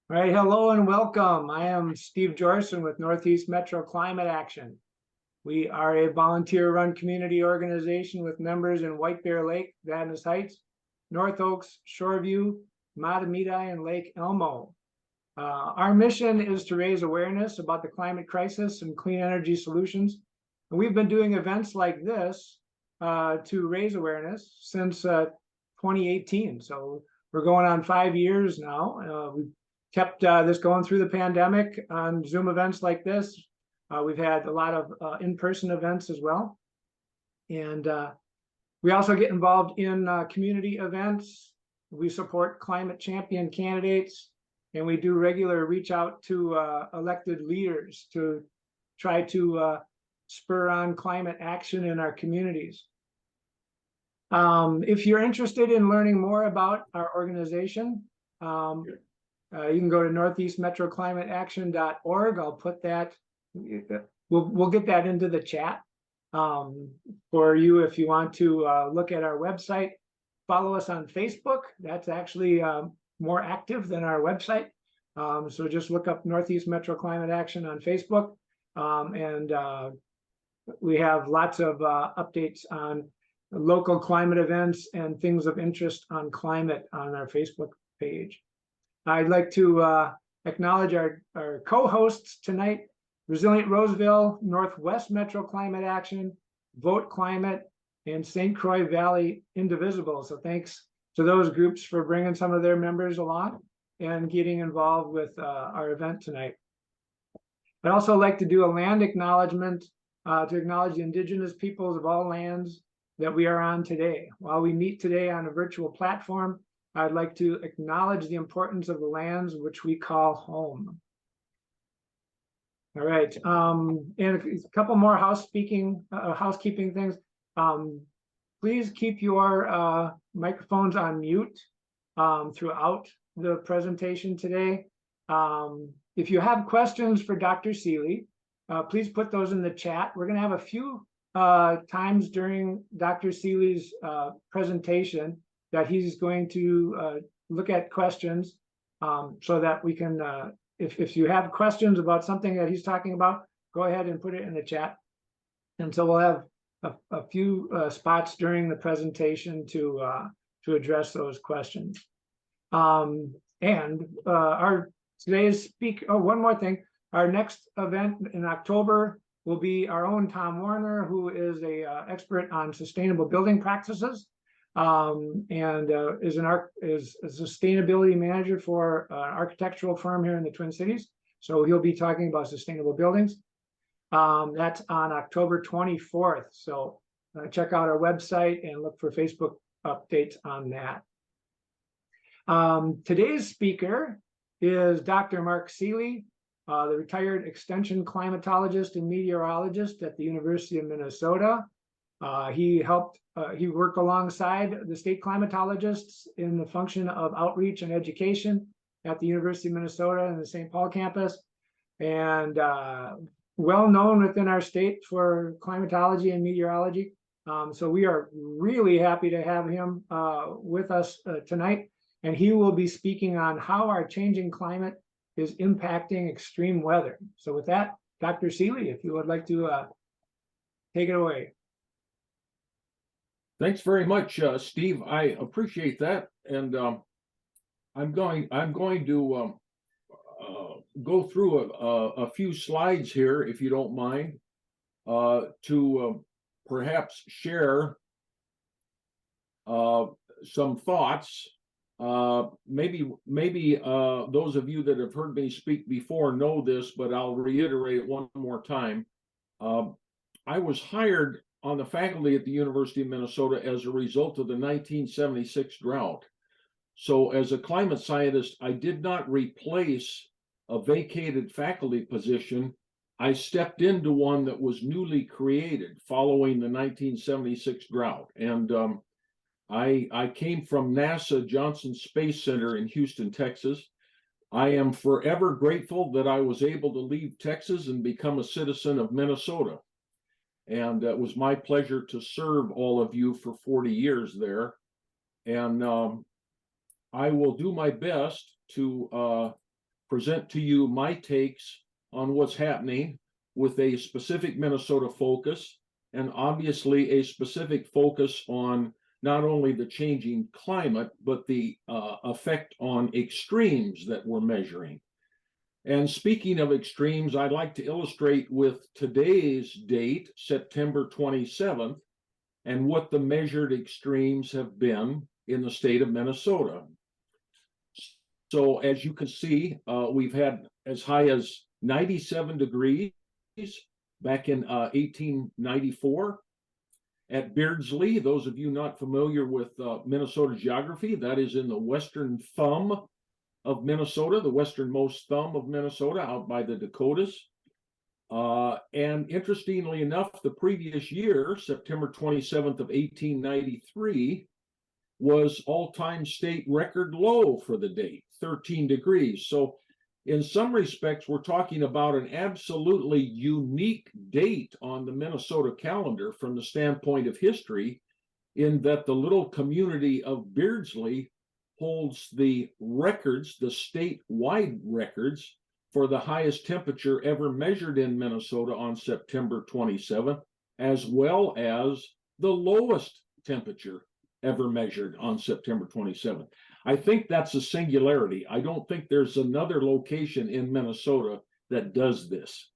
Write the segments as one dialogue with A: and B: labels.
A: All right, hello and welcome. I am Steve Jorson with Northeast Metro Climate Action. We are a volunteer-run community organization with members in White Bear Lake, Vadnais Heights, North Oaks, Shoreview, Matamidi, and Lake Elmo. Our mission is to raise awareness about the climate crisis and clean energy solutions. And we've been doing events like this to raise awareness since 2018. So we're going on 5 years now. We've kept this going through the pandemic on Zoom events like this. We've had a lot of in-person events as well. And we also get involved in community events. We support climate champion candidates, and we do regular reach out to elected leaders to try to spur on climate action in our communities. If you're interested in learning more about our organization, you can go to northeastmetroclimateaction.org. I'll put that, we'll get that into the chat for you if you want to look at our website. Follow us on Facebook. That's actually more active than our website. So just look up Northeast Metro Climate Action on Facebook. And we have lots of updates on local climate events and things of interest on climate on our Facebook page. I'd like to acknowledge our co-hosts tonight: Resilient Roseville, Northwest Metro Climate Action, Vote Climate, and St. Croix Valley Indivisible. So thanks to those groups for bringing some of their members along and getting involved with our event tonight. I'd also like to do a land acknowledgement to acknowledge the indigenous peoples of all lands that we are on today. While we meet today on a virtual platform, I'd like to acknowledge the importance of the lands which we call home. All right, and a couple more housekeeping things. Please keep your microphones on mute throughout the presentation today. If you have questions for Dr. Seeley, please put those in the chat. We're going to have a few times during Dr. Seeley's presentation that he's going to look at questions so that we can, if you have questions about something that he's talking about, go ahead and put it in the chat. And so we'll have a few spots during the presentation to address those questions. And our today's speak. Oh, one more thing. Our next event in October will be our own Tom Warner, who is a expert on sustainable building practices. And is a sustainability manager for an architectural firm here in the Twin Cities. So he'll be talking about sustainable buildings. That's on October 24th. So check out our website and look for Facebook updates on that. Today's speaker is Dr. Mark Seeley, the retired extension climatologist and meteorologist at the University of Minnesota. He worked alongside the state climatologists in the function of outreach and education at the University of Minnesota and the St. Paul campus, and well known within our state for climatology and meteorology. So we are really happy to have him with us tonight, and he will be speaking on how our changing climate is impacting extreme weather. So with that, Dr. Seeley, if you would like to take it away.
B: Thanks very much, Steve. I appreciate that, and I'm going to go through a few slides here, if you don't mind, to perhaps share some thoughts. Maybe those of you that have heard me speak before know this, but I'll reiterate it one more time. I was hired on the faculty at the University of Minnesota as a result of the 1976 drought. So as a climate scientist, I did not replace a vacated faculty position. I stepped into one that was newly created following the 1976 drought. And I came from NASA Johnson Space Center in Houston, Texas. I am forever grateful that I was able to leave Texas and become a citizen of Minnesota. And it was my pleasure to serve all of you for 40 years there. And I will do my best to present to you my takes on what's happening with a specific Minnesota focus, and obviously a specific focus on not only the changing climate, but the effect on extremes that we're measuring. And speaking of extremes, I'd like to illustrate with today's date, September 27th, and what the measured extremes have been in the state of Minnesota. So as you can see, we've had as high as 97 degrees back in 1894. At Beardsley, those of you not familiar with Minnesota geography, that is in the western thumb of Minnesota, the westernmost thumb of Minnesota, out by the Dakotas. And interestingly enough, the previous year, September 27th of 1893, was all-time state record low for the date, 13 degrees. So in some respects, we're talking about an absolutely unique date on the Minnesota calendar from the standpoint of history, in that the little community of Beardsley holds the records, the statewide records, for the highest temperature ever measured in Minnesota on September 27th, as well as the lowest temperature ever measured on September 27th. I think that's a singularity. I don't think there's another location in Minnesota that does this.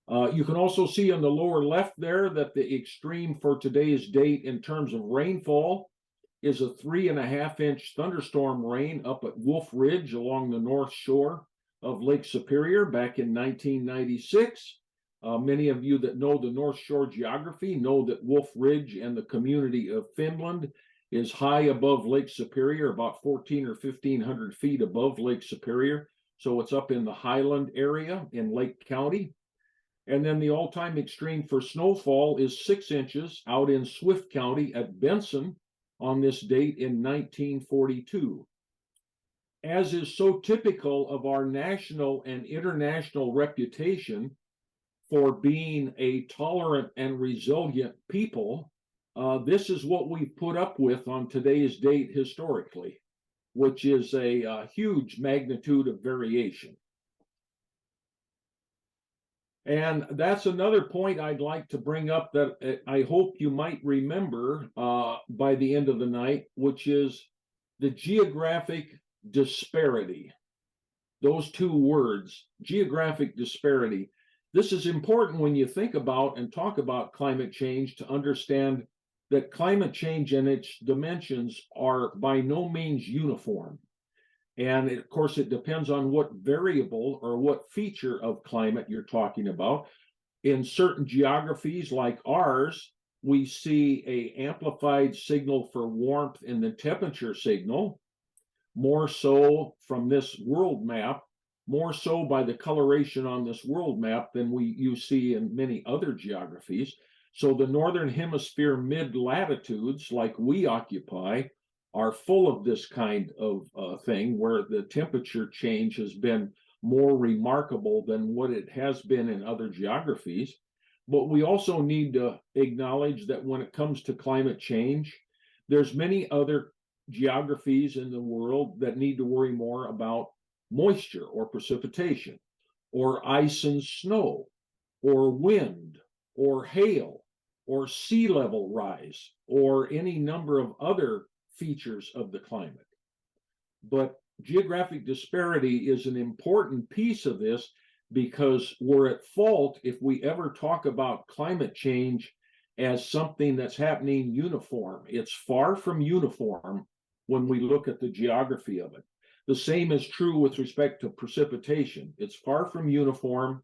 B: You can also see on the lower left there that the extreme for today's date in terms of rainfall is a 3.5-inch thunderstorm rain up at Wolf Ridge along the north shore of Lake Superior back in 1996. Many of you that know the North Shore geography know that Wolf Ridge and the community of Finland is high above Lake Superior, about 1,400 or 1,500 feet above Lake Superior. So it's up in the highland area in Lake County. And then the all-time extreme for snowfall is 6 inches out in Swift County at Benson on this date in 1942. As is so typical of our national and international reputation for being a tolerant and resilient people, this is what we've put up with on today's date historically, which is a huge magnitude of variation. And that's another point I'd like to bring up that I hope you might remember by the end of the night, which is the geographic disparity. Those two words, geographic disparity. This is important when you think about and talk about climate change, to understand that climate change and its dimensions are by no means uniform. And of course, it depends on what variable or what feature of climate you're talking about. In certain geographies like ours, we see an amplified signal for warmth in the temperature signal, more so from this world map, more so by the coloration on this world map than you see in many other geographies. So the northern hemisphere mid-latitudes, like we occupy, are full of this kind of thing, where the temperature change has been more remarkable than what it has been in other geographies. But we also need to acknowledge that when it comes to climate change, there's many other geographies in the world that need to worry more about moisture or precipitation, or ice and snow, or wind, or hail, or sea level rise, or any number of other features of the climate. But geographic disparity is an important piece of this, because we're at fault if we ever talk about climate change as something that's happening uniform. It's far from uniform when we look at the geography of it. The same is true with respect to precipitation. It's far from uniform.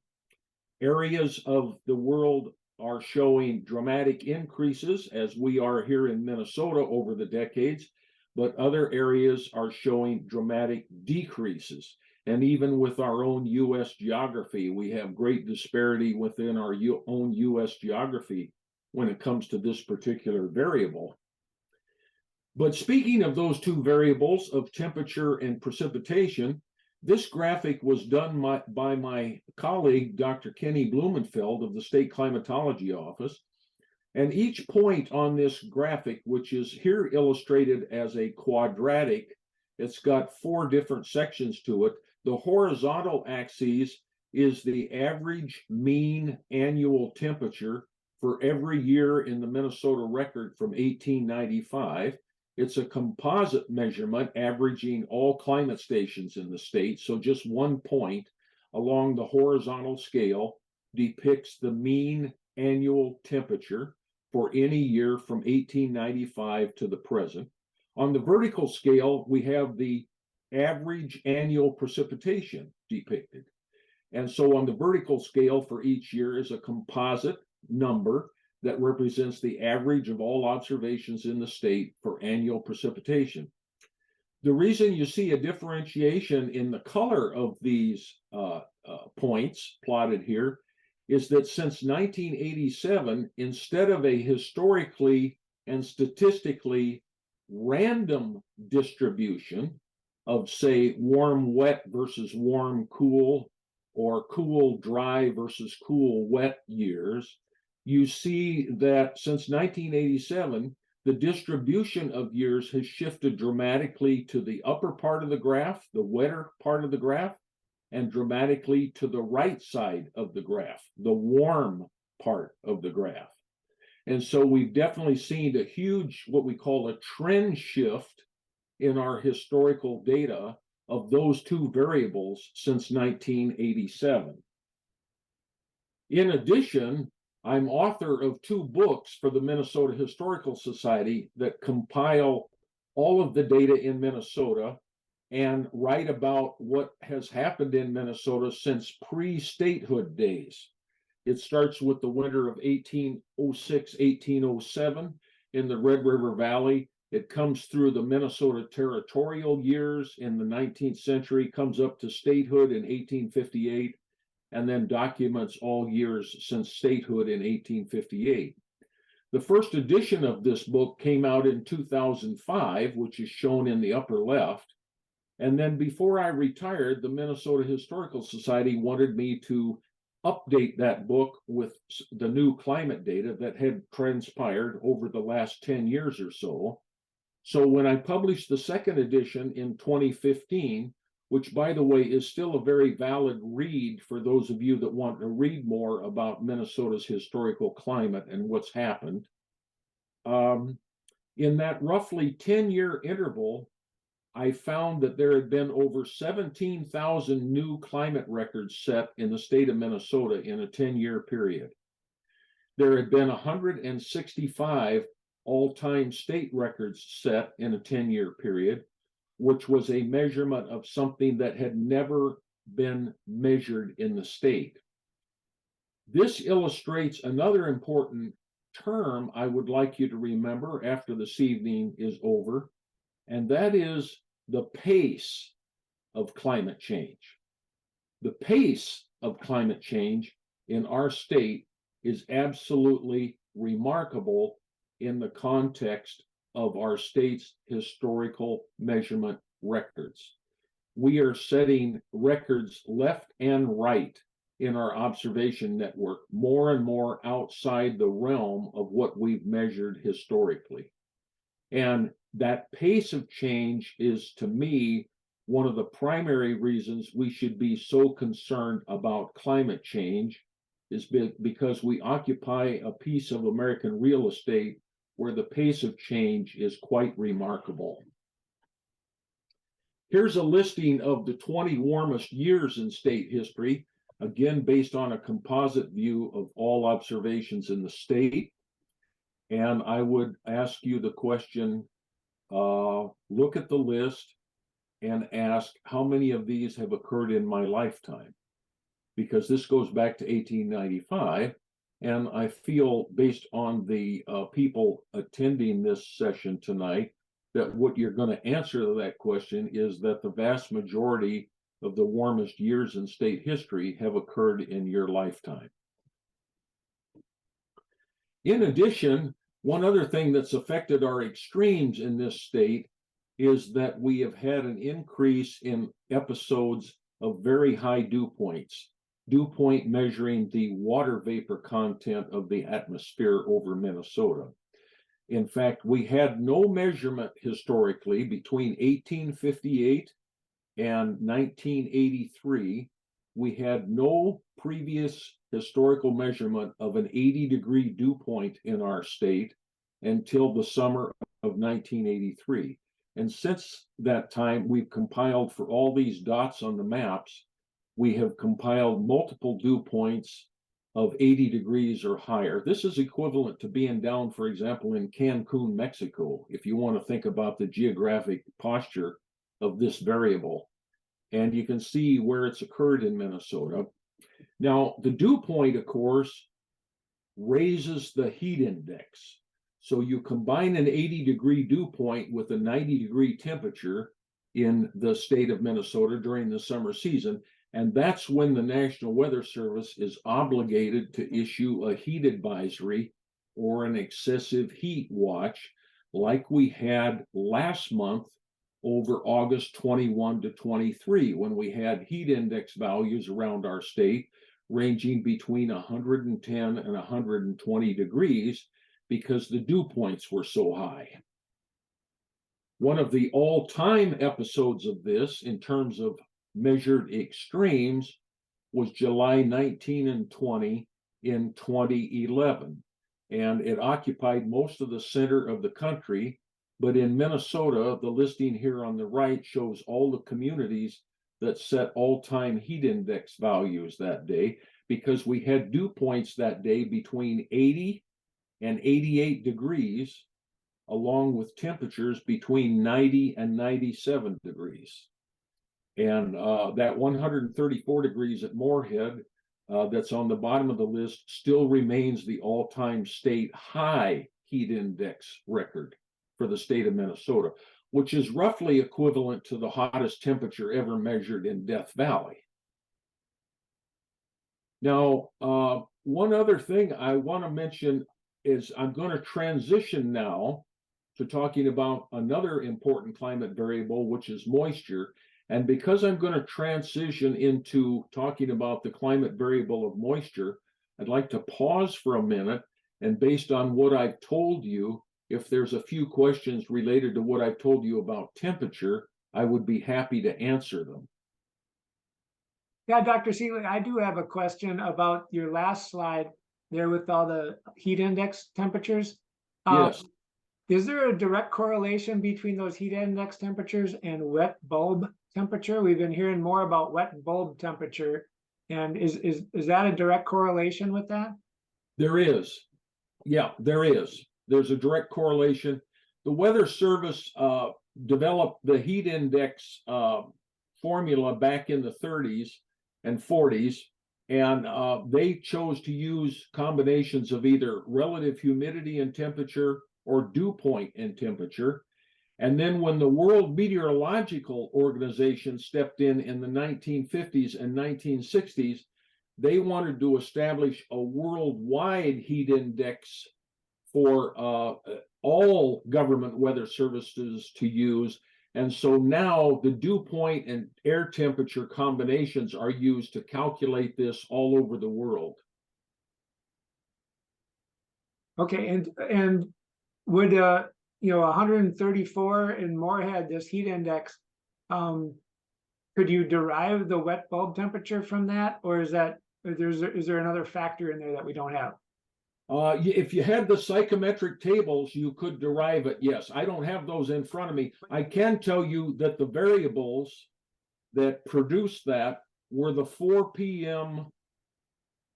B: Areas of the world are showing dramatic increases, as we are here in Minnesota over the decades, but other areas are showing dramatic decreases. And even with our own U.S. geography, we have great disparity within our own U.S. geography when it comes to this particular variable. But speaking of those two variables of temperature and precipitation, this graphic was done by my colleague, Dr. Kenny Blumenfeld of the State Climatology Office. And each point on this graphic, which is here illustrated as a quadratic, it's got 4 different sections to it. The horizontal axis is the average mean annual temperature for every year in the Minnesota record from 1895. It's a composite measurement averaging all climate stations in the state. So just one point along the horizontal scale depicts the mean annual temperature for any year from 1895 to the present. On the vertical scale, we have the average annual precipitation depicted. And so on the vertical scale for each year is a composite number that represents the average of all observations in the state for annual precipitation. The reason you see a differentiation in the color of these points plotted here is that since 1987, instead of a historically and statistically random distribution of, say, warm wet versus warm cool, or cool dry versus cool wet years, you see that since 1987, the distribution of years has shifted dramatically to the upper part of the graph, the wetter part of the graph, and dramatically to the right side of the graph, the warm part of the graph. And so we've definitely seen a huge, what we call a trend shift in our historical data of those two variables since 1987. In addition, I'm author of two books for the Minnesota Historical Society that compile all of the data in Minnesota and write about what has happened in Minnesota since pre-statehood days. It starts with the winter of 1806, 1807 in the Red River Valley. It comes through the Minnesota territorial years in the 19th century, comes up to statehood in 1858, and then documents all years since statehood in 1858. The first edition of this book came out in 2005, which is shown in the upper left. And then before I retired, the Minnesota Historical Society wanted me to update that book with the new climate data that had transpired over the last 10 years or so. So when I published the second edition in 2015, which, by the way, is still a very valid read for those of you that want to read more about Minnesota's historical climate and what's happened. In that roughly 10-year interval, I found that there had been over 17,000 new climate records set in the state of Minnesota in a 10-year period. There had been 165 all-time state records set in a 10-year period, which was a measurement of something that had never been measured in the state. This illustrates another important term I would like you to remember after this evening is over, and that is the pace of climate change. The pace of climate change in our state is absolutely remarkable in the context of our state's historical measurement records. We are setting records left and right in our observation network, more and more outside the realm of what we've measured historically. And that pace of change is, to me, one of the primary reasons we should be so concerned about climate change, is because we occupy a piece of American real estate where the pace of change is quite remarkable. Here's a listing of the 20 warmest years in state history, again, based on a composite view of all observations in the state. And I would ask you the question, look at the list and ask how many of these have occurred in my lifetime, because this goes back to 1895. And I feel, based on the people attending this session tonight, that what you're going to answer to that question is that the vast majority of the warmest years in state history have occurred in your lifetime. In addition, one other thing that's affected our extremes in this state is that we have had an increase in episodes of very high dew points. Dew point measuring the water vapor content of the atmosphere over Minnesota. In fact, we had no measurement historically between 1858 and 1983, we had no previous historical measurement of an 80-degree dew point in our state until the summer of 1983. And since that time, we've compiled for all these dots on the maps, we have compiled multiple dew points of 80 degrees or higher. This is equivalent to being down, for example, in Cancun, Mexico, if you want to think about the geographic posture of this variable. And you can see where it's occurred in Minnesota. Now, the dew point, of course, raises the heat index. So you combine an 80-degree dew point with a 90-degree temperature in the state of Minnesota during the summer season, and that's when the National Weather Service is obligated to issue a heat advisory or an excessive heat watch, like we had last month over August 21 to 23, when we had heat index values around our state ranging between 110 and 120 degrees because the dew points were so high. One of the all-time episodes of this, in terms of measured extremes, was July 19 and 20 in 2011. And it occupied most of the center of the country. But in Minnesota, the listing here on the right shows all the communities that set all-time heat index values that day, because we had dew points that day between 80 and 88 degrees, along with temperatures between 90 and 97 degrees. And that 134 degrees at Moorhead, that's on the bottom of the list, still remains the all-time state high heat index record for the state of Minnesota, which is roughly equivalent to the hottest temperature ever measured in Death Valley. Now, one other thing I want to mention is I'm going to transition now to talking about another important climate variable, which is moisture. And because I'm going to transition into talking about the climate variable of moisture, I'd like to pause for a minute, and based on what I've told you, if there's a few questions related to what I've told you about temperature, I would be happy to answer them.
A: Yeah, Dr. Seeley, I do have a question about your last slide there with all the heat index temperatures.
B: Yes.
A: Is there a direct correlation between those heat index temperatures and wet bulb temperature? We've been hearing more about wet bulb temperature. And is that a direct correlation with that?
B: There is. Yeah, there is. There's a direct correlation. The Weather Service developed the heat index formula back in the 30s and 40s, and they chose to use combinations of either relative humidity and temperature or dew point and temperature. And then when the World Meteorological Organization stepped in the 1950s and 1960s, they wanted to establish a worldwide heat index for all government weather services to use. And so now the dew point and air temperature combinations are used to calculate this all over the world.
A: Okay, and would 134 in Moorhead, this heat index, could you derive the wet bulb temperature from that, or is there another factor in there that we don't have?
B: If you had the psychometric tables, you could derive it. Yes, I don't have those in front of me. I can tell you that the variables that produced that were the 4 p.m.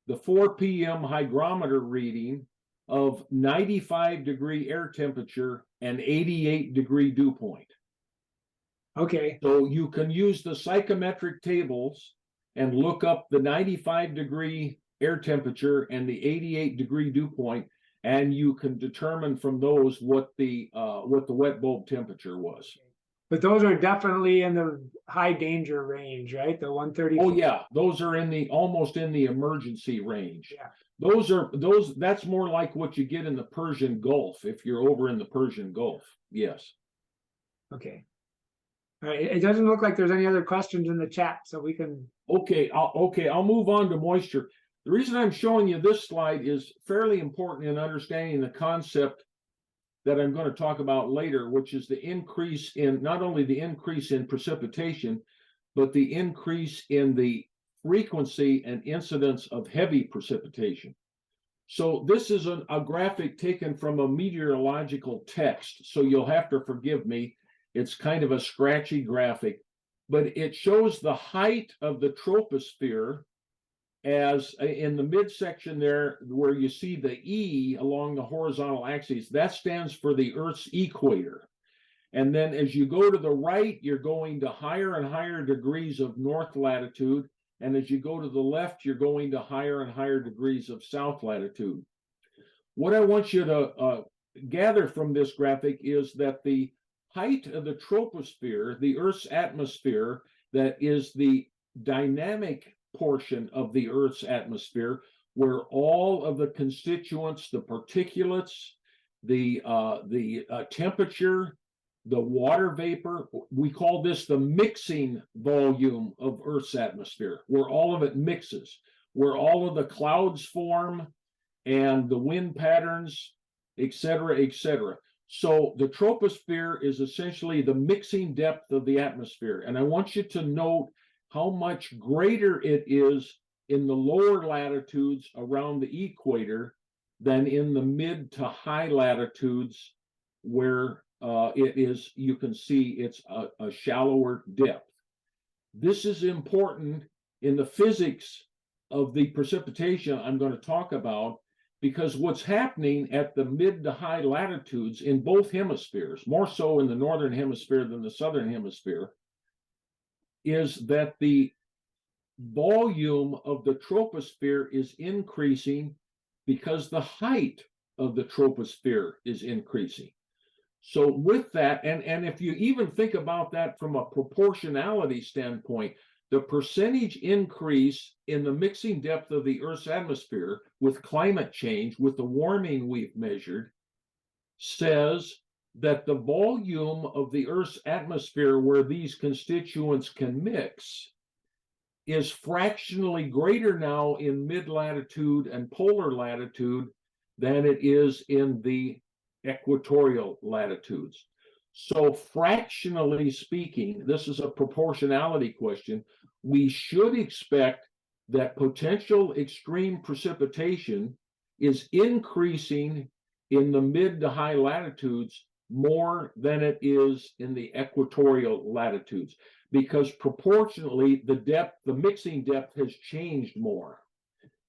B: hygrometer reading of 95-degree air temperature and 88-degree dew point.
A: Okay.
B: So you can use the psychometric tables and look up the 95-degree air temperature and the 88-degree dew point, and you can determine from those what the wet bulb temperature was.
A: But those are definitely in the high danger range, right? The 130.
B: Oh yeah, those are almost in the emergency range.
A: Yeah.
B: That's more like what you get in the Persian Gulf if you're over in the Persian Gulf. Yes.
A: Okay. All right. It doesn't look like there's any other questions in the chat, so we can.
B: Okay, I'll move on to moisture. The reason I'm showing you this slide is fairly important in understanding the concept that I'm going to talk about later, which is the increase in not only the increase in precipitation, but the increase in the frequency and incidence of heavy precipitation. So this is a graphic taken from a meteorological text, so you'll have to forgive me. It's kind of a scratchy graphic, but it shows the height of the troposphere as in the midsection there, where you see the E along the horizontal axis. That stands for the Earth's equator. And then as you go to the right, you're going to higher and higher degrees of north latitude. And as you go to the left, you're going to higher and higher degrees of south latitude. What I want you to gather from this graphic is that the height of the troposphere, the Earth's atmosphere, that is the dynamic portion of the Earth's atmosphere, where all of the constituents, the particulates, the temperature, the water vapor, we call this the mixing volume of Earth's atmosphere, where all of it mixes, where all of the clouds form and the wind patterns, et cetera, et cetera. So the troposphere is essentially the mixing depth of the atmosphere. And I want you to note how much greater it is in the lower latitudes around the equator than in the mid to high latitudes, where it is, you can see it's a shallower depth. This is important in the physics of the precipitation I'm going to talk about, because what's happening at the mid to high latitudes in both hemispheres, more so in the northern hemisphere than the southern hemisphere, is that the volume of the troposphere is increasing because the height of the troposphere is increasing. So with that, and if you even think about that from a proportionality standpoint, the percentage increase in the mixing depth of the Earth's atmosphere with climate change, with the warming we've measured, says that the volume of the Earth's atmosphere where these constituents can mix is fractionally greater now in mid-latitude and polar latitude than it is in the equatorial latitudes. So fractionally speaking, this is a proportionality question, we should expect that potential extreme precipitation is increasing in the mid to high latitudes more than it is in the equatorial latitudes, because proportionally the depth, the mixing depth has changed more.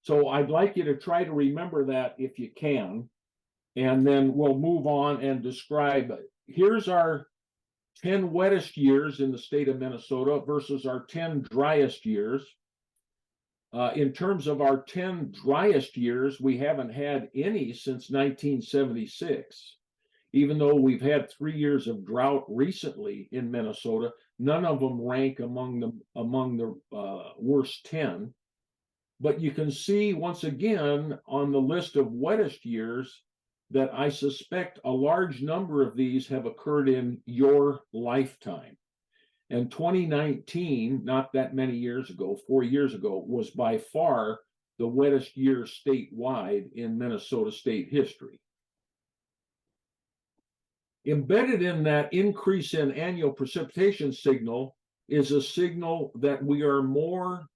B: So I'd like you to try to remember that if you can, and then we'll move on and describe. Here's our 10 wettest years in the state of Minnesota versus our 10 driest years. In terms of our 10 driest years, we haven't had any since 1976. Even though we've had 3 years of drought recently in Minnesota, none of them rank among the worst 10. But you can see once again on the list of wettest years that I suspect a large number of these have occurred in your lifetime. And 2019, not that many years ago, 4 years ago, was by far the wettest year statewide in Minnesota state history. Embedded in that increase in annual precipitation signal is a signal that we are more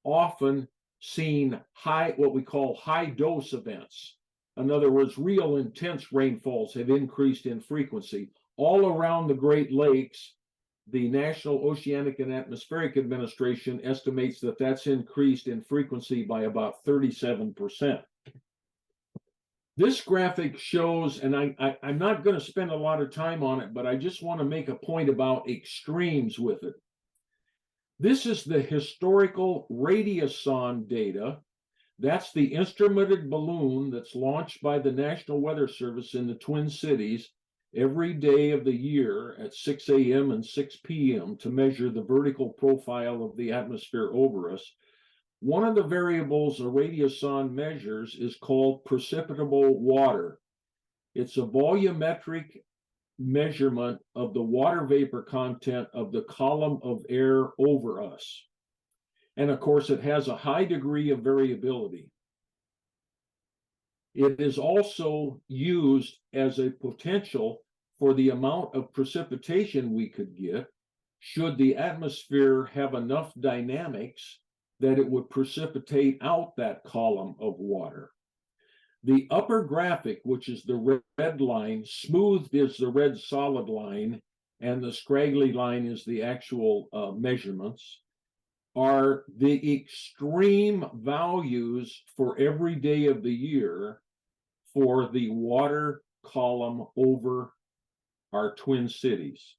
B: often seeing what we call high dose events. In other words, real intense rainfalls have increased in frequency. All around the Great Lakes, the National Oceanic and Atmospheric Administration estimates that that's increased in frequency by about 37%. This graphic shows, and I'm not going to spend a lot of time on it, but I just want to make a point about extremes with it. This is the historical radiosonde data. That's the instrumented balloon that's launched by the National Weather Service in the Twin Cities every day of the year at 6 a.m. and 6 p.m. to measure the vertical profile of the atmosphere over us. One of the variables a radiosonde measures is called precipitable water. It's a volumetric measurement of the water vapor content of the column of air over us. And of course, it has a high degree of variability. It is also used as a potential for the amount of precipitation we could get. should the atmosphere have enough dynamics that it would precipitate out that column of water. The upper graphic, which is the red line, smoothed is the red solid line, and the scraggly line is the actual measurements, are the extreme values for every day of the year for the water column over our Twin Cities.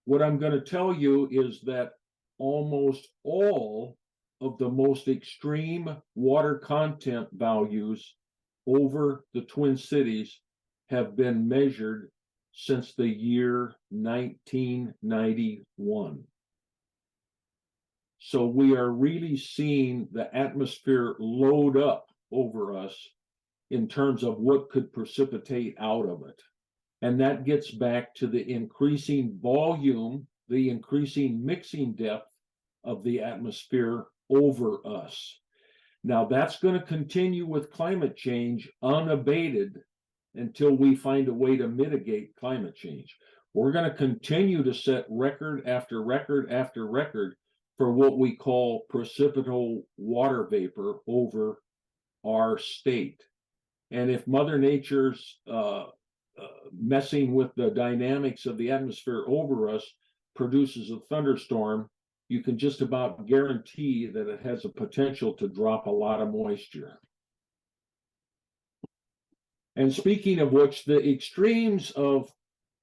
B: What I'm going to tell you is that almost all of the most extreme water content values over the Twin Cities have been measured since the year 1991. So we are really seeing the atmosphere load up over us in terms of what could precipitate out of it. And that gets back to the increasing volume, the increasing mixing depth of the atmosphere over us. Now, that's going to continue with climate change unabated until we find a way to mitigate climate change. We're going to continue to set record after record after record for what we call precipitable water vapor over our state. And if Mother Nature's messing with the dynamics of the atmosphere over us produces a thunderstorm, you can just about guarantee that it has a potential to drop a lot of moisture. And speaking of which, the extremes of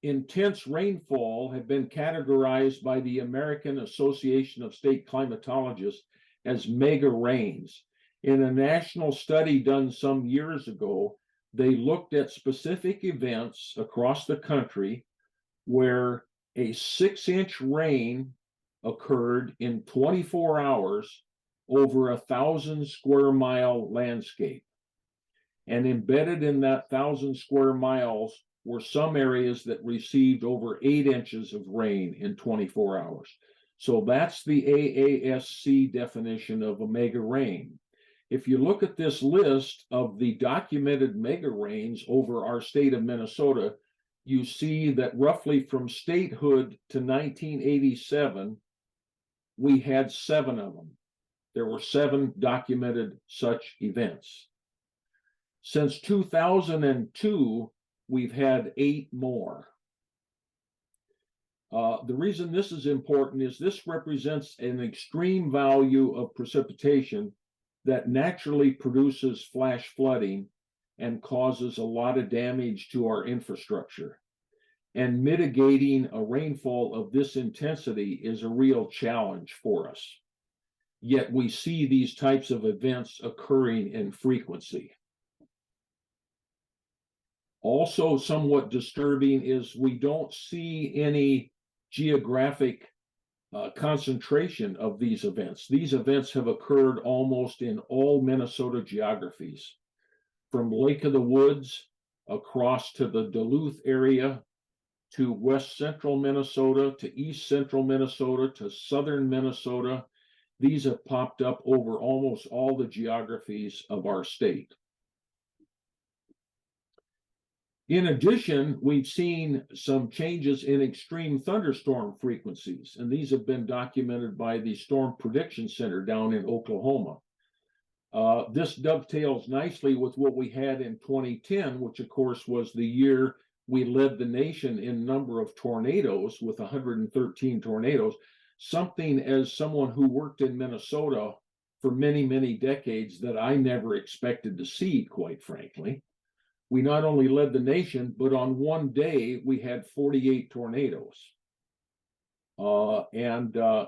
B: intense rainfall have been categorized by the American Association of State Climatologists as mega rains. In a national study done some years ago, they looked at specific events across the country where a 6-inch rain occurred in 24 hours over 1,000 square mile landscape. And embedded in that 1,000 square miles were some areas that received over 8 inches of rain in 24 hours. So that's the AASC definition of a mega rain. If you look at this list of the documented mega rains over our state of Minnesota, you see that roughly from statehood to 1987, we had 7 of them. There were 7 documented such events. Since 2002, we've had 8 more. The reason this is important is this represents an extreme value of precipitation that naturally produces flash flooding and causes a lot of damage to our infrastructure. And mitigating a rainfall of this intensity is a real challenge for us. Yet we see these types of events occurring in frequency. Also, somewhat disturbing is we don't see any geographic concentration of these events. These events have occurred almost in all Minnesota geographies, from Lake of the Woods across to the Duluth area, to west central Minnesota, to east central Minnesota, to southern Minnesota. These have popped up over almost all the geographies of our state. In addition, we've seen some changes in extreme thunderstorm frequencies, and these have been documented by the Storm Prediction Center down in Oklahoma. This dovetails nicely with what we had in 2010, which of course was the year we led the nation in number of tornadoes with 113 tornadoes, something as someone who worked in Minnesota for many, many decades that I never expected to see, quite frankly. We not only led the nation, but on one day we had 48 tornadoes.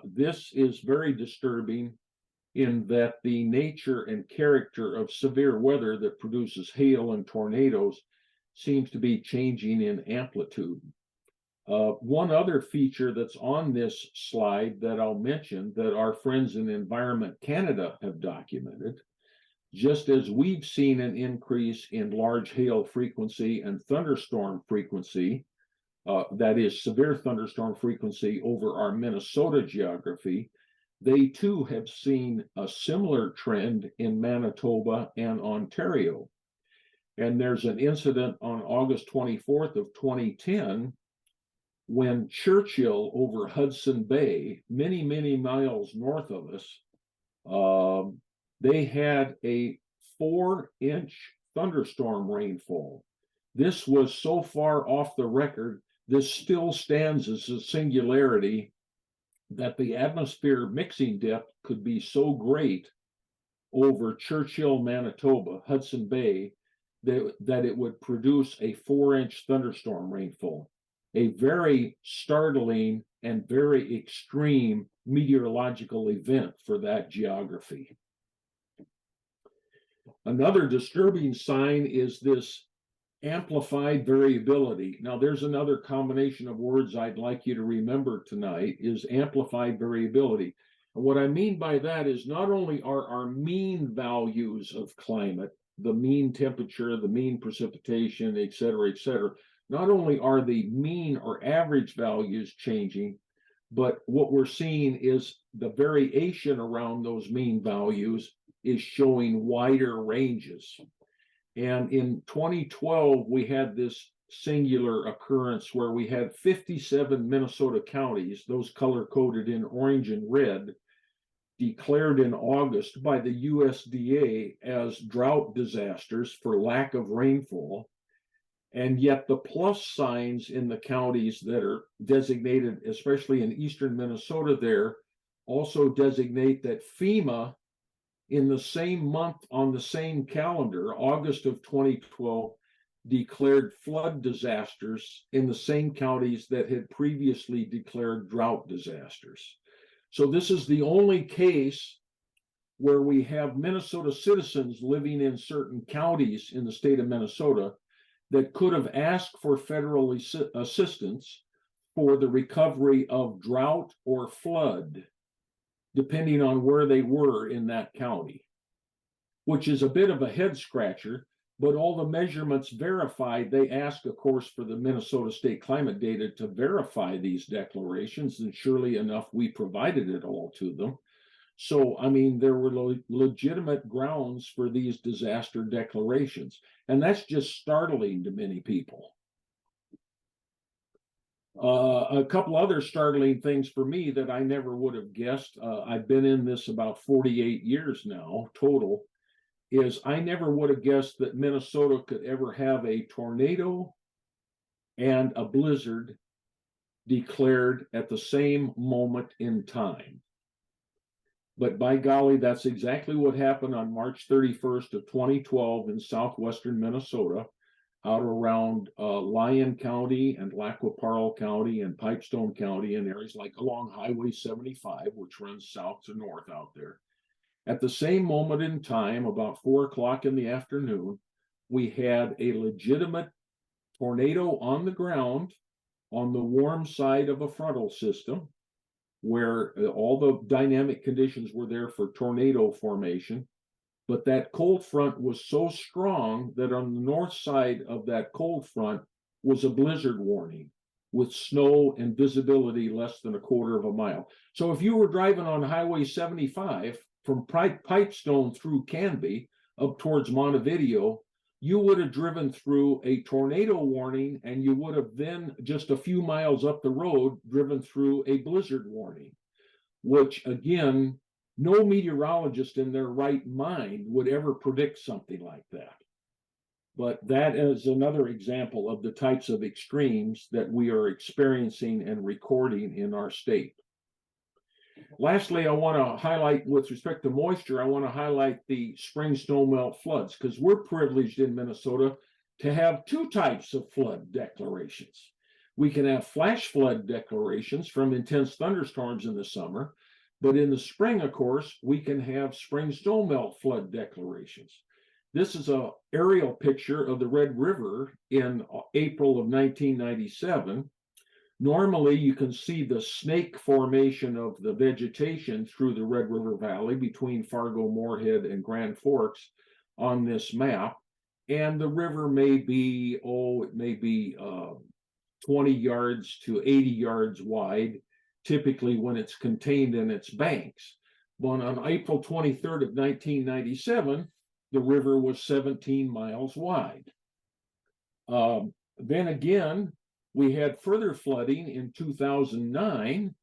B: This is very disturbing in that the nature and character of severe weather that produces hail and tornadoes seems to be changing in amplitude. One other feature that's on this slide that I'll mention that our friends in Environment Canada have documented, just as we've seen an increase in large hail frequency and thunderstorm frequency, that is severe thunderstorm frequency over our Minnesota geography, they too have seen a similar trend in Manitoba and Ontario. And there's an incident on August 24th of 2010 when Churchill over Hudson Bay, many, many miles north of us, they had a 4-inch thunderstorm rainfall. This was so far off the record, this still stands as a singularity that the atmosphere mixing depth could be so great over Churchill, Manitoba, Hudson Bay, that it would produce a 4-inch thunderstorm rainfall. A very startling and very extreme meteorological event for that geography. Another disturbing sign is this amplified variability. Now, there's another combination of words I'd like you to remember tonight is amplified variability. And what I mean by that is not only are our mean values of climate, the mean temperature, the mean precipitation, et cetera, not only are the mean or average values changing, but what we're seeing is the variation around those mean values is showing wider ranges. And in 2012, we had this singular occurrence where we had 57 Minnesota counties, those color-coded in orange and red, declared in August by the USDA as drought disasters for lack of rainfall. And yet the plus signs in the counties that are designated, especially in eastern Minnesota there, also designate that FEMA in the same month on the same calendar, August of 2012, declared flood disasters in the same counties that had previously declared drought disasters. So this is the only case where we have Minnesota citizens living in certain counties in the state of Minnesota that could have asked for federal assistance for the recovery of drought or flood, depending on where they were in that county, which is a bit of a head scratcher, but all the measurements verified. They ask, of course, for the Minnesota State Climate Data to verify these declarations, and surely enough, we provided it all to them. So, I mean, there were legitimate grounds for these disaster declarations, and that's just startling to many people. A couple other startling things for me that I never would have guessed, I've been in this about 48 years now total, is I never would have guessed that Minnesota could ever have a tornado and a blizzard declared at the same moment in time. But by golly, that's exactly what happened on March 31st of 2012 in southwestern Minnesota, out around Lyon County and Lac-qui-Parle County and Pipestone County and areas like along Highway 75, which runs south to north out there. At the same moment in time, about 4 o'clock in the afternoon, we had a legitimate tornado on the ground on the warm side of a frontal system, where all the dynamic conditions were there for tornado formation. But that cold front was so strong that on the north side of that cold front was a blizzard warning with snow and visibility less than a quarter of a mile. So if you were driving on Highway 75 from Pipestone through Canby up towards Montevideo, you would have driven through a tornado warning, and you would have then just a few miles up the road driven through a blizzard warning, which again, no meteorologist in their right mind would ever predict something like that. But that is another example of the types of extremes that we are experiencing and recording in our state. Lastly, I want to highlight, with respect to moisture, I want to highlight the spring snowmelt floods, because we're privileged in Minnesota to have two types of flood declarations. We can have flash flood declarations from intense thunderstorms in the summer, but in the spring, of course, we can have spring snowmelt flood declarations. This is an aerial picture of the Red River in April of 1997. Normally, you can see the snake formation of the vegetation through the Red River Valley between Fargo, Moorhead, and Grand Forks on this map. And the river may be, 20 yards to 80 yards wide, typically when it's contained in its banks. But on April 23rd of 1997, the river was 17 miles wide. Then again, We had further flooding in 2009,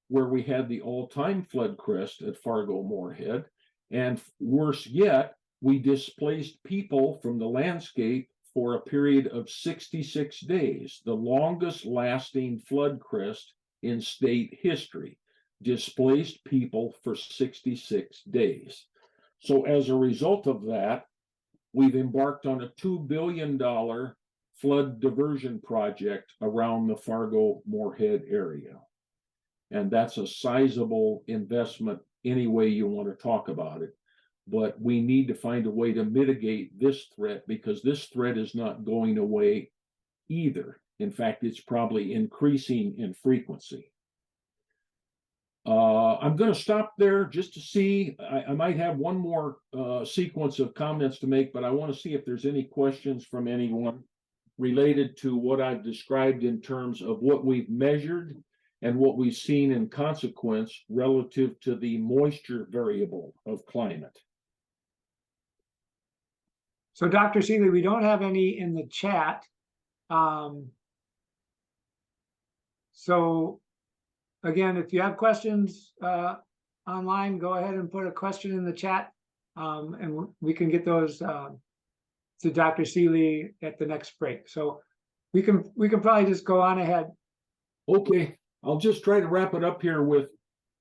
B: where we had the all-time flood crest at Fargo-Moorhead. And worse yet, we displaced people from the landscape for a period of 66 days, the longest lasting flood crest in state history, displaced people for 66 days. So as a result of that, we've embarked on a $2 billion flood diversion project around the Fargo-Moorhead area. And that's a sizable investment any way you want to talk about it. But we need to find a way to mitigate this threat, because this threat is not going away either. In fact, it's probably increasing in frequency. I'm going to stop there just to see. I might have one more sequence of comments to make, but I want to see if there's any questions from anyone related to what I've described in terms of what we've measured and what we've seen in consequence relative to the moisture variable of climate.
A: So Dr. Seeley, we don't have any in the chat. So again, if you have questions online, go ahead and put a question in the chat, and we can get those to Dr. Seeley at the next break. So we can probably just go on ahead.
B: Okay, I'll just try to wrap it up here with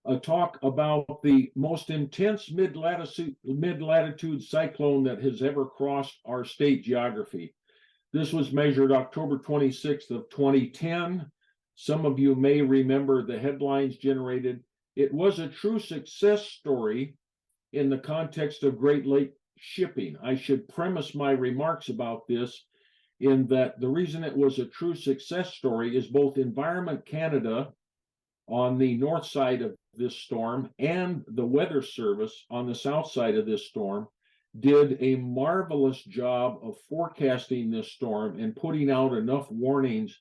B: a talk about the most intense mid-latitude cyclone that has ever crossed our state geography. This was measured October 26th of 2010. Some of you may remember the headlines generated. It was a true success story in the context of Great Lake shipping. I should premise my remarks about this in that the reason it was a true success story is both Environment Canada on the north side of this storm and the Weather Service on the south side of this storm did a marvelous job of forecasting this storm and putting out enough warnings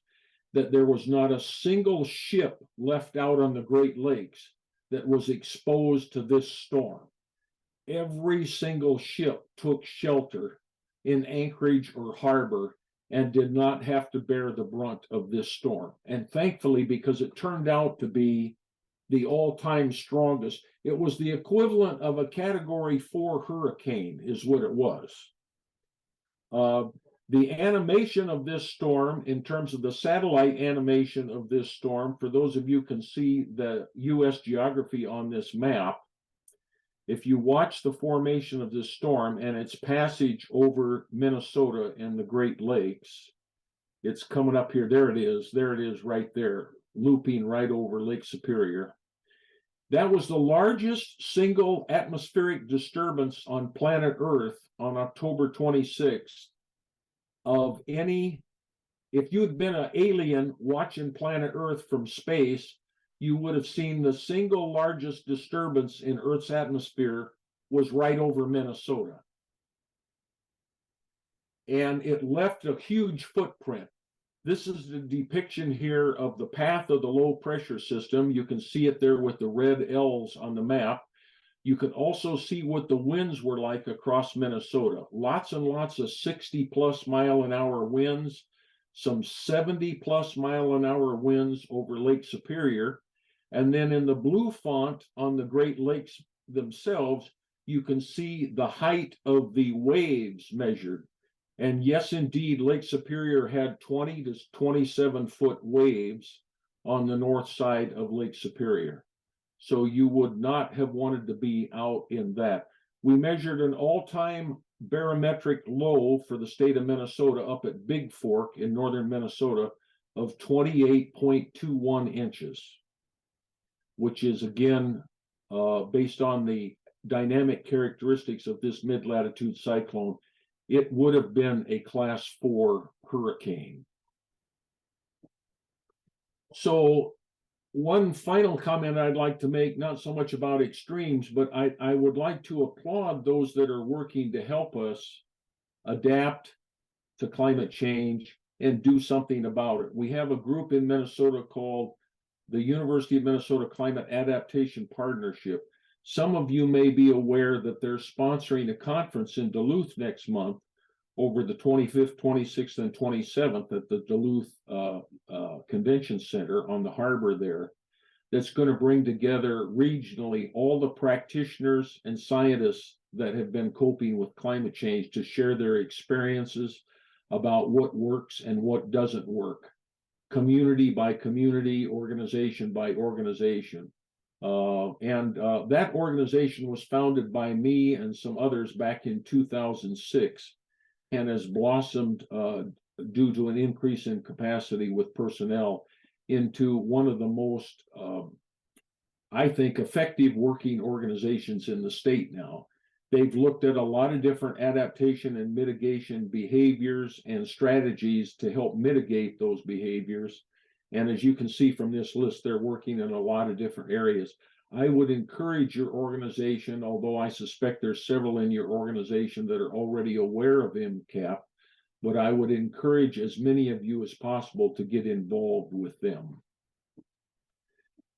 B: that there was not a single ship left out on the Great Lakes that was exposed to this storm. Every single ship took shelter in anchorage or harbor and did not have to bear the brunt of this storm. And thankfully, because it turned out to be the all-time strongest, it was the equivalent of a Category 4 hurricane is what it was. The animation of this storm, in terms of the satellite animation of this storm, for those of you who can see the U.S. geography on this map, if you watch the formation of this storm and its passage over Minnesota and the Great Lakes, it's coming up here. There it is right there, looping right over Lake Superior. That was the largest single atmospheric disturbance on planet Earth on October 26th of any. If you had been an alien watching planet Earth from space, you would have seen the single largest disturbance in Earth's atmosphere was right over Minnesota. And it left a huge footprint. This is the depiction here of the path of the low pressure system. You can see it there with the red L's on the map. You can also see what the winds were like across Minnesota. Lots and lots of 60+ mile an hour winds, some 70+ mile an hour winds over Lake Superior. And then in the blue font on the Great Lakes themselves, you can see the height of the waves measured. And yes, indeed, Lake Superior had 20 to 27 foot waves on the north side of Lake Superior. So you would not have wanted to be out in that. We measured an all-time barometric low for the state of Minnesota up at Big Fork in northern Minnesota of 28.21 inches, which is again based on the dynamic characteristics of this mid-latitude cyclone. It would have been a Class 4 hurricane. So one final comment I'd like to make, not so much about extremes, but I would like to applaud those that are working to help us adapt to climate change and do something about it. We have a group in Minnesota called the University of Minnesota Climate Adaptation Partnership. Some of you may be aware that they're sponsoring a conference in Duluth next month over the 25th, 26th, and 27th at the Duluth Convention Center on the harbor there, that's going to bring together regionally all the practitioners and scientists that have been coping with climate change to share their experiences about what works and what doesn't work, community by community, organization by organization. That organization was founded by me and some others back in 2006 and has blossomed due to an increase in capacity with personnel into one of the most, I think, effective working organizations in the state now. They've looked at a lot of different adaptation and mitigation behaviors and strategies to help mitigate those behaviors. And as you can see from this list, they're working in a lot of different areas. I would encourage your organization, although I suspect there's several in your organization that are already aware of MCAP, but I would encourage as many of you as possible to get involved with them.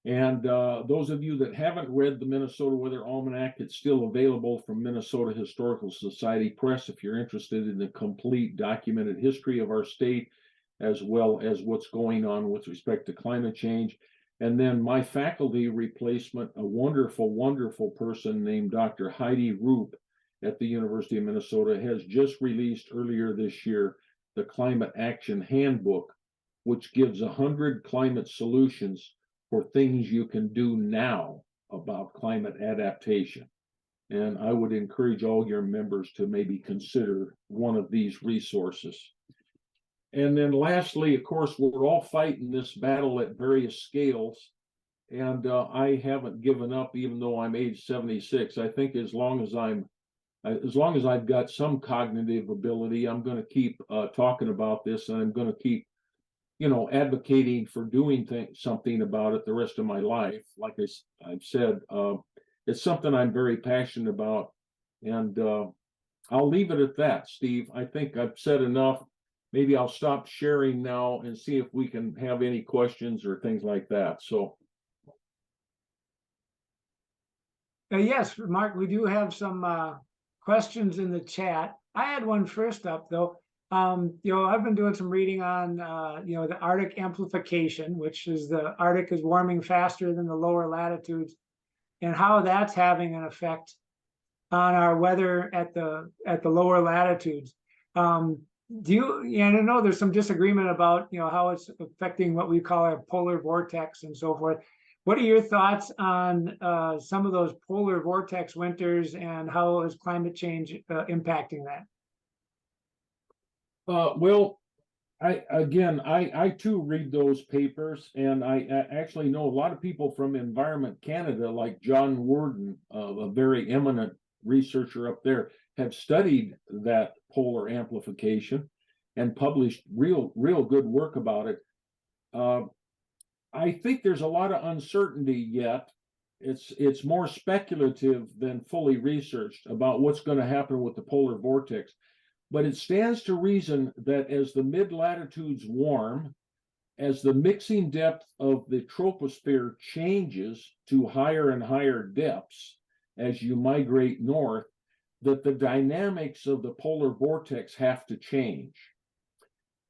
B: And those of you that haven't read the Minnesota Weather Almanac, it's still available from Minnesota Historical Society Press if you're interested in the complete documented history of our state, as well as what's going on with respect to climate change. And then my faculty replacement, a wonderful, wonderful person named Dr. Heidi Roop at the University of Minnesota, has just released earlier this year the Climate Action Handbook, which gives 100 climate solutions for things you can do now about climate adaptation. And I would encourage all your members to maybe consider one of these resources. And then lastly, of course, we're all fighting this battle at various scales. And I haven't given up, even though I'm age 76. I think as long as I've got some cognitive ability, I'm going to keep talking about this, and I'm going to keep, advocating for doing something about it the rest of my life. Like I've said, it's something I'm very passionate about, and I'll leave it at that, Steve. I think I've said enough. Maybe I'll stop sharing now and see if we can have any questions or things like that. So.
A: Yes, Mark, we do have some questions in the chat. I had one first up, though. I've been doing some reading on, the Arctic amplification, which is the Arctic is warming faster than the lower latitudes, and how that's having an effect on our weather at the lower latitudes. I know there's some disagreement about, how it's affecting what we call a polar vortex and so forth. What are your thoughts on some of those polar vortex winters, and how is climate change impacting that?
B: Well, I too read those papers, and I actually know a lot of people from Environment Canada, like John Worden, a very eminent researcher up there, have studied that polar amplification and published real good work about it. I think there's a lot of uncertainty yet. It's more speculative than fully researched about what's going to happen with the polar vortex. But it stands to reason that as the mid-latitudes warm, as the mixing depth of the troposphere changes to higher and higher depths as you migrate north, that the dynamics of the polar vortex have to change.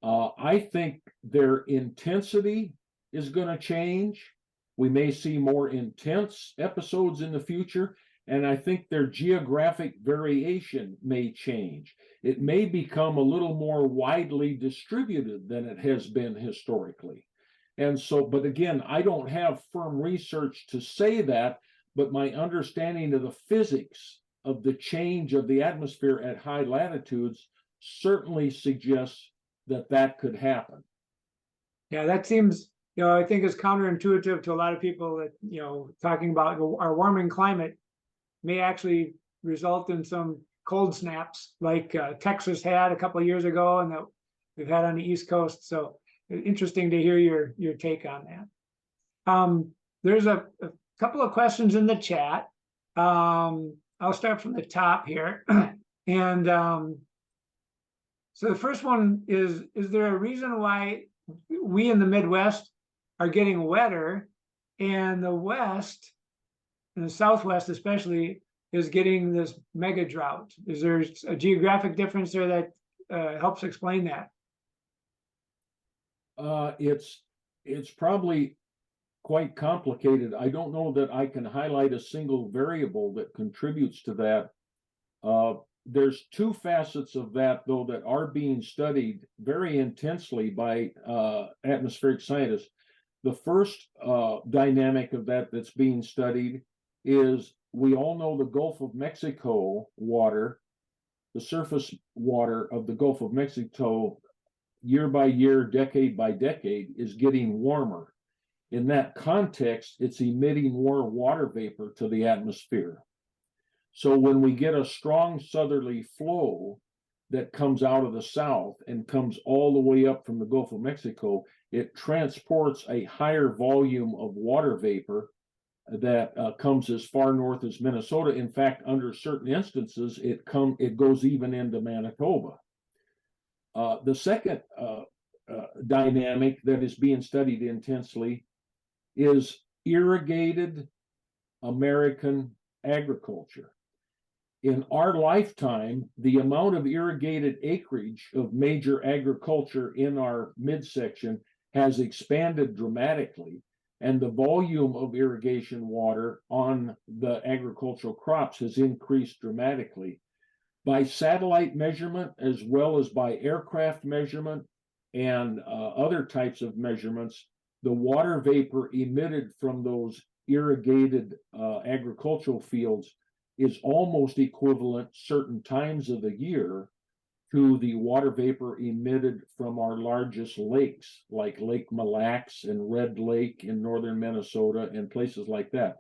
B: I think their intensity is going to change. We may see more intense episodes in the future, and I think their geographic variation may change. It may become a little more widely distributed than it has been historically. And so, but again, I don't have firm research to say that, but my understanding of the physics of the change of the atmosphere at high latitudes certainly suggests that that could happen.
A: Yeah, that seems, I think is counterintuitive to a lot of people that, talking about our warming climate may actually result in some cold snaps like Texas had a couple of years ago, and that we've had on the East Coast. So interesting to hear your take on that. There's a couple of questions in the chat. I'll start from the top here. And so the first one is there a reason why we in the Midwest are getting wetter, and the West, and the Southwest especially, is getting this mega drought? Is there a geographic difference there that helps explain that?
B: It's probably quite complicated. I don't know that I can highlight a single variable that contributes to that. There's two facets of that, though, that are being studied very intensely by atmospheric scientists. The first dynamic of that that's being studied is, we all know the Gulf of Mexico water, the surface water of the Gulf of Mexico, year by year, decade by decade, is getting warmer. In that context, it's emitting more water vapor to the atmosphere. So when we get a strong southerly flow that comes out of the south and comes all the way up from the Gulf of Mexico, it transports a higher volume of water vapor that comes as far north as Minnesota. In fact, under certain instances, it goes even into Manitoba. The second dynamic that is being studied intensely is irrigated American agriculture. In our lifetime, the amount of irrigated acreage of major agriculture in our midsection has expanded dramatically, and the volume of irrigation water on the agricultural crops has increased dramatically. By satellite measurement, as well as by aircraft measurement and other types of measurements, the water vapor emitted from those irrigated agricultural fields is almost equivalent certain times of the year to the water vapor emitted from our largest lakes, like Lake Mille Lacs and Red Lake in northern Minnesota and places like that.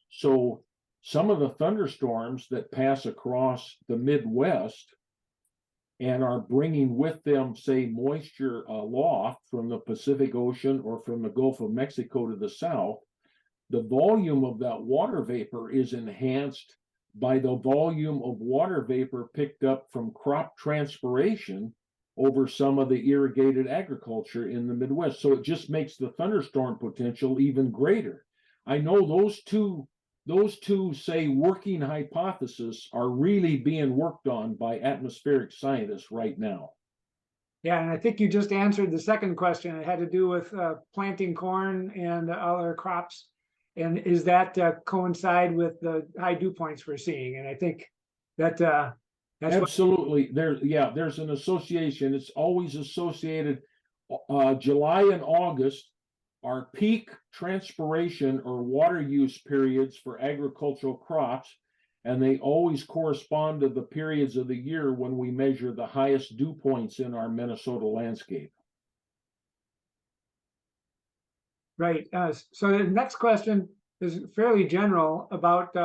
B: So some of the thunderstorms that pass across the Midwest and are bringing with them, say, moisture aloft from the Pacific Ocean or from the Gulf of Mexico to the south, the volume of that water vapor is enhanced by the volume of water vapor picked up from crop transpiration over some of the irrigated agriculture in the Midwest. So it just makes the thunderstorm potential even greater. I know those two, say, working hypotheses are really being worked on by atmospheric scientists right now.
A: Yeah, and I think you just answered the second question. It had to do with planting corn and other crops. And is that coincide with the high dew points we're seeing? And I think that that's
B: absolutely there's an association. It's always associated. July and August are peak transpiration or water use periods for agricultural crops, and they always correspond to the periods of the year when we measure the highest dew points in our Minnesota landscape.
A: right. So the next question is fairly general about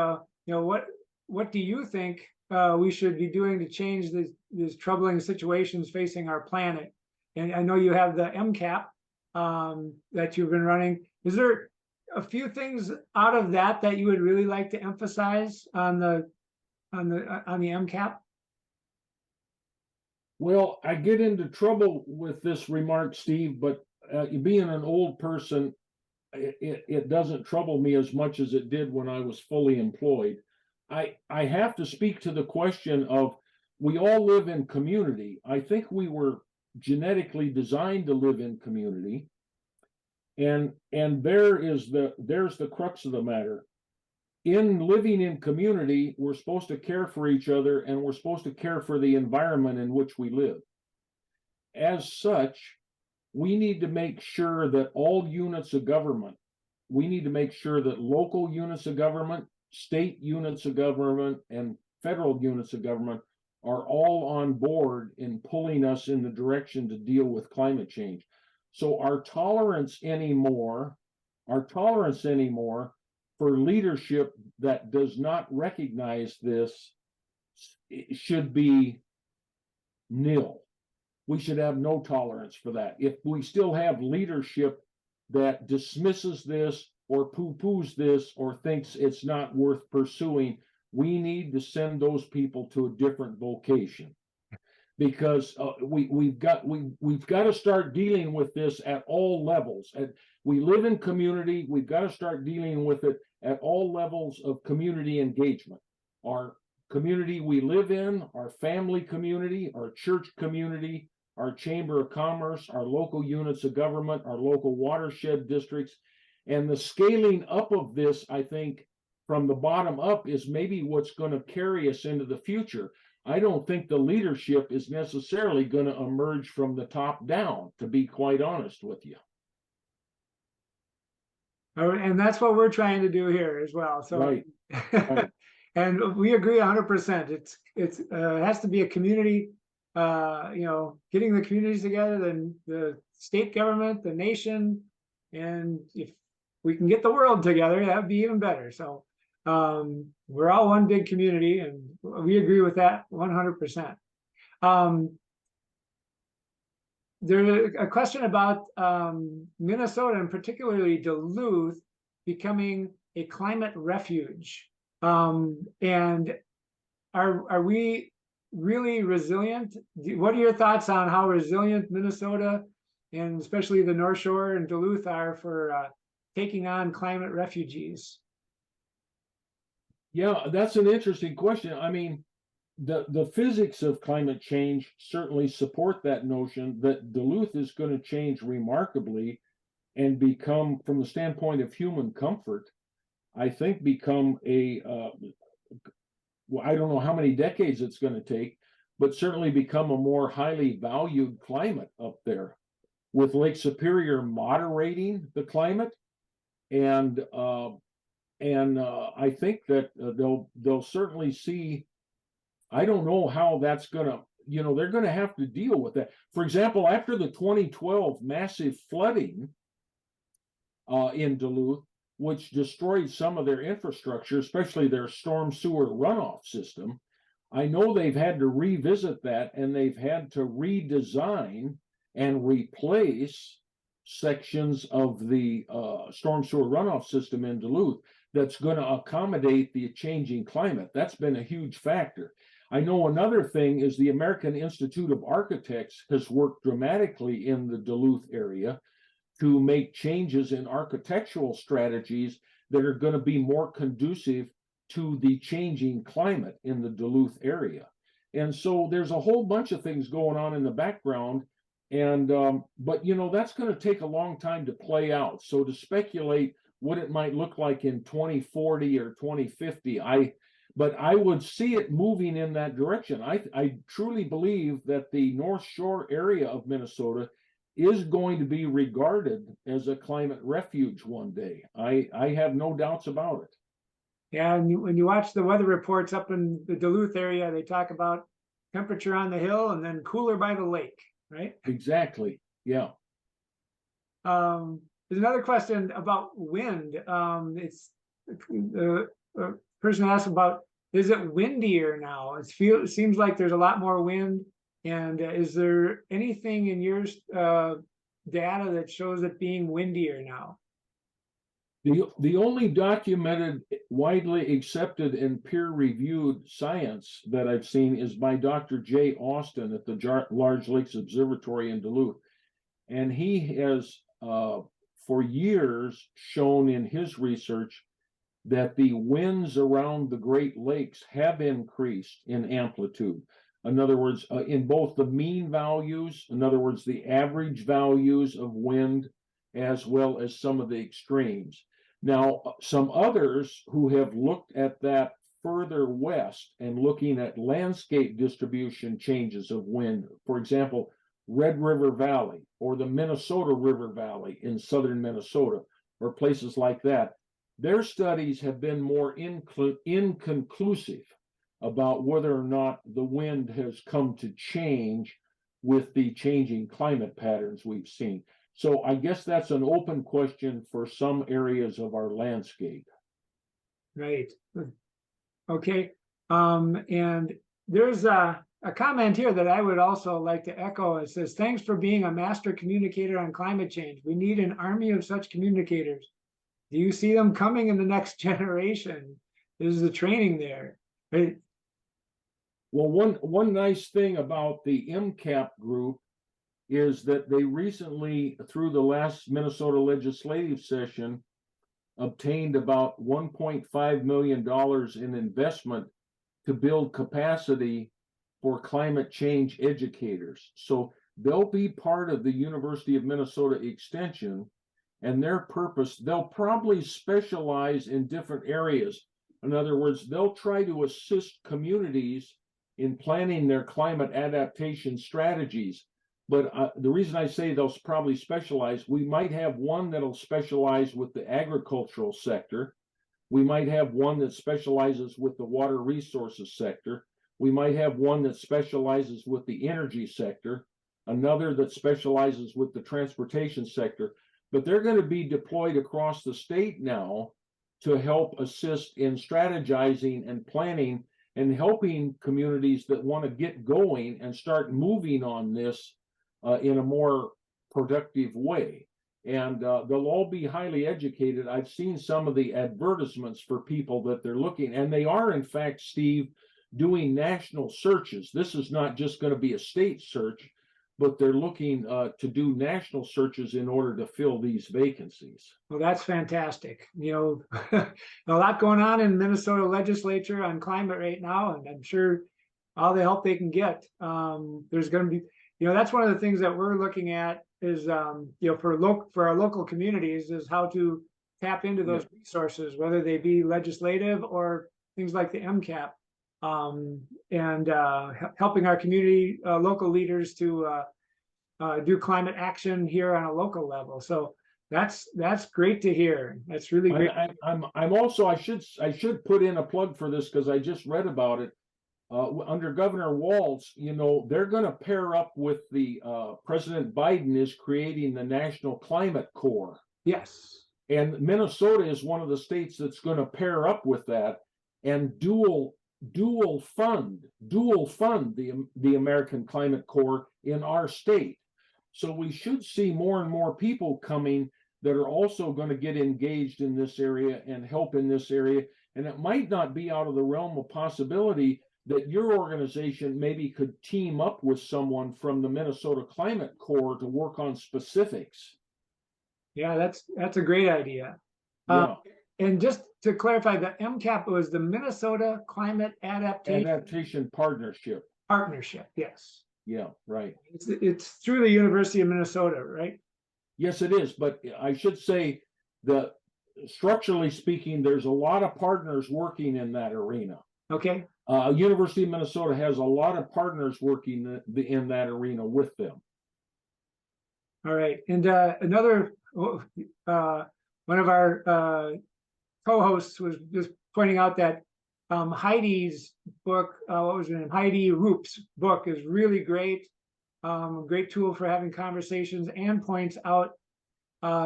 A: what do you think we should be doing to change these troubling situations facing our planet? And I know you have the MCAP that you've been running. Is there a few things out of that you would really like to emphasize on the MCAP?
B: Well, I get into trouble with this remark, Steve, but being an old person, it doesn't trouble me as much as it did when I was fully employed. I have to speak to the question of, we all live in community. I think we were genetically designed to live in community. And there's the crux of the matter. In living in community, we're supposed to care for each other, and we're supposed to care for the environment in which we live. As such, we need to make sure that all units of government, we need to make sure that local units of government, state units of government, and federal units of government are all on board in pulling us in the direction to deal with climate change. So our tolerance anymore for leadership that does not recognize this should be nil. We should have no tolerance for that. If we still have leadership that dismisses this or poo-poos this or thinks it's not worth pursuing, we need to send those people to a different vocation, because we've got to start dealing with this at all levels. And we live in community. We've got to start dealing with it at all levels of community engagement. Our community we live in, our family community, our church community, our chamber of commerce, our local units of government, our local watershed districts. And the scaling up of this, I think, from the bottom up is maybe what's going to carry us into the future. I don't think the leadership is necessarily going to emerge from the top down, to be quite honest with you.
A: And that's what we're trying to do here as well. So,
B: right. Right.
A: And we agree 100%. It has to be a community, getting the communities together, then the state government, the nation, and if we can get the world together, that would be even better. So we're all one big community, and we agree with that 100%. There's a question about Minnesota, and particularly Duluth, becoming a climate refuge. And are we really resilient? What are your thoughts on how resilient Minnesota, and especially the North Shore and Duluth, are for taking on climate refugees?
B: Yeah, that's an interesting question. I mean, the physics of climate change certainly support that notion that Duluth is going to change remarkably and become, from the standpoint of human comfort, I think become a, well, I don't know how many decades it's going to take, but certainly become a more highly valued climate up there, with Lake Superior moderating the climate. And I think that they'll certainly see. I don't know how that's gonna, they're gonna have to deal with that. For example, after the 2012 massive flooding in Duluth, which destroyed some of their infrastructure, especially their storm sewer runoff system, I know they've had to revisit that, and they've had to redesign and replace sections of the storm sewer runoff system in Duluth that's going to accommodate the changing climate. That's been a huge factor. I know another thing is the American Institute of Architects has worked dramatically in the Duluth area to make changes in architectural strategies that are going to be more conducive to the changing climate in the Duluth area. And so there's a whole bunch of things going on in the background. And but that's going to take a long time to play out. So to speculate what it might look like in 2040 or 2050, but I would see it moving in that direction. I truly believe that the North Shore area of Minnesota is going to be regarded as a climate refuge one day. I have no doubts about it.
A: Yeah, and when you watch the weather reports up in the Duluth area, they talk about temperature on the hill and then cooler by the lake, right?
B: Exactly. Yeah.
A: There's another question about wind. It's the person asked about, is it windier now? It seems like there's a lot more wind. And is there anything in your data that shows it being windier now?
B: The only documented, widely accepted, and peer-reviewed science that I've seen is by Dr. Jay Austin at the Large Lakes Observatory in Duluth. And he has, for years, shown in his research that the winds around the Great Lakes have increased in amplitude. In other words, in both the mean values, in other words, the average values of wind, as well as some of the extremes. Now, some others who have looked at that further west and looking at landscape distribution changes of wind, for example, Red River Valley or the Minnesota River Valley in southern Minnesota, or places like that, their studies have been more inconclusive about whether or not the wind has come to change with the changing climate patterns we've seen. So I guess that's an open question for some areas of our landscape.
A: Right. Okay. And there's a comment here that I would also like to echo. It says, thanks for being a master communicator on climate change. We need an army of such communicators. Do you see them coming in the next generation? There's the training there. Right?
B: Well, one nice thing about the MCAP group is that they recently, through the last Minnesota legislative session, obtained about $1.5 million in investment to build capacity for climate change educators. So they'll be part of the University of Minnesota Extension, and their purpose, they'll probably specialize in different areas. In other words, they'll try to assist communities in planning their climate adaptation strategies. But the reason I say they'll probably specialize, we might have one that'll specialize with the agricultural sector. We might have one that specializes with the water resources sector. We might have one that specializes with the energy sector, another that specializes with the transportation sector. But they're going to be deployed across the state now to help assist in strategizing and planning and helping communities that want to get going and start moving on this in a more productive way. And they'll all be highly educated. I've seen some of the advertisements for people that they're looking, and they are, in fact, Steve, doing national searches. This is not just going to be a state search, but they're looking to do national searches in order to fill these vacancies.
A: Well, that's fantastic. A lot going on in Minnesota legislature on climate right now, and I'm sure all the help they can get. There's going to be, that's one of the things that we're looking at is, for our local communities is how to tap into those resources, whether they be legislative or things like the MCAP. And helping our community local leaders to do climate action here on a local level. So that's great to hear. That's really great.
B: I'm also, I should put in a plug for this because I just read about it. Under Governor Walz, they're going to pair up with the President Biden is creating the National Climate Corps.
A: Yes.
B: And Minnesota is one of the states that's going to pair up with that and dual fund the American Climate Corps in our state. So we should see more and more people coming that are also going to get engaged in this area and help in this area. And it might not be out of the realm of possibility that your organization maybe could team up with someone from the Minnesota Climate Corps to work on specifics.
A: Yeah, that's a great idea.
B: Yeah.
A: And just to clarify, the MCAP was the Minnesota Climate
B: Adaptation Partnership.
A: Yes.
B: Yeah, right.
A: It's through the University of Minnesota, right?
B: Yes, it is. But I should say that structurally speaking, there's a lot of partners working in that arena.
A: Okay.
B: University of Minnesota has a lot of partners working in that arena with them.
A: All right. And another one of our co-hosts was just pointing out that Heidi's book, what was her name? Heidi Roop's book is really great. Great tool for having conversations, and points out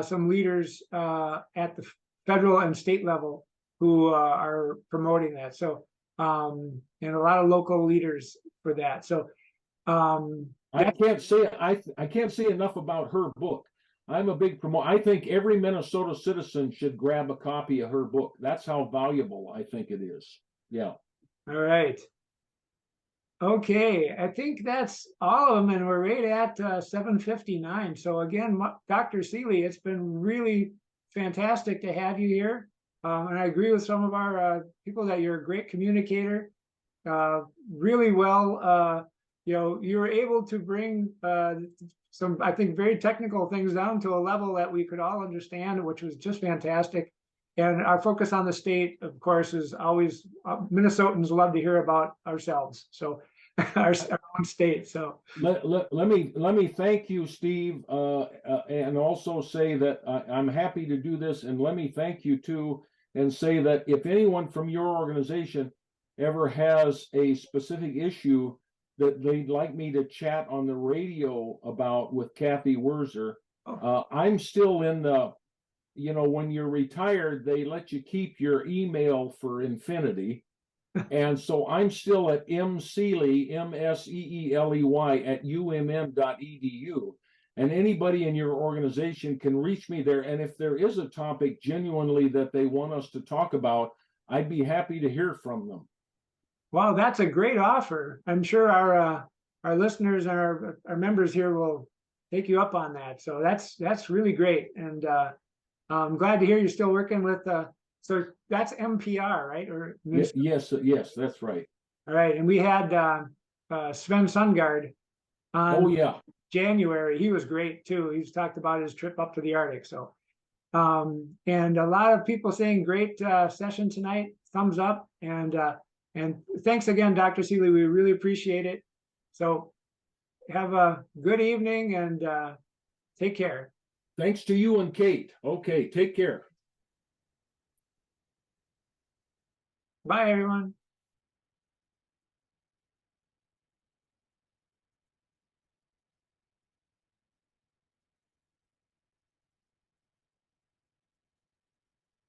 A: some leaders at the federal and state level who are promoting that. So, and a lot of local leaders for that. So,
B: I can't say enough about her book. I'm a big promoter. I think every Minnesota citizen should grab a copy of her book. That's how valuable I think it is. Yeah.
A: All right. Okay, I think that's all of them, and we're right at 7:59. So again, Dr. Seeley, it's been really fantastic to have you here. And I agree with some of our people that you're a great communicator. Really well, you were able to bring some, I think, very technical things down to a level that we could all understand, which was just fantastic. And our focus on the state, of course, is always Minnesotans love to hear about ourselves. So our own state. So
B: let me thank you, Steve, and also say that I'm happy to do this. And let me thank you too, and say that if anyone from your organization ever has a specific issue that they'd like me to chat on the radio about with Kathy Wurzer, I'm still in the, when you're retired, they let you keep your email for infinity. And so I'm still at mseeley, MSEELEY at umm.edu. And anybody in your organization can reach me there. And if there is a topic genuinely that they want us to talk about, I'd be happy to hear from them.
A: Wow, that's a great offer. I'm sure our listeners and our members here will take you up on that. So that's really great. And I'm glad to hear you're still working with so that's MPR, right? Or
B: yes, that's right.
A: All right, and we had Sven Sundgaard
B: Oh,
A: on
B: yeah.
A: January. He was great too. He's talked about his trip up to the Arctic. So, and a lot of people saying great session tonight. Thumbs up, and thanks again, Dr. Seeley. We really appreciate it. So, have a good evening and take care.
B: Thanks to you and Kate. Okay, take care.
A: Bye, everyone.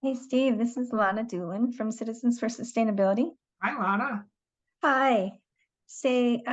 C: Hey, Steve, this is Lana Doolin from Citizens for Sustainability.
A: Hi, Lana.
C: Hi. Say,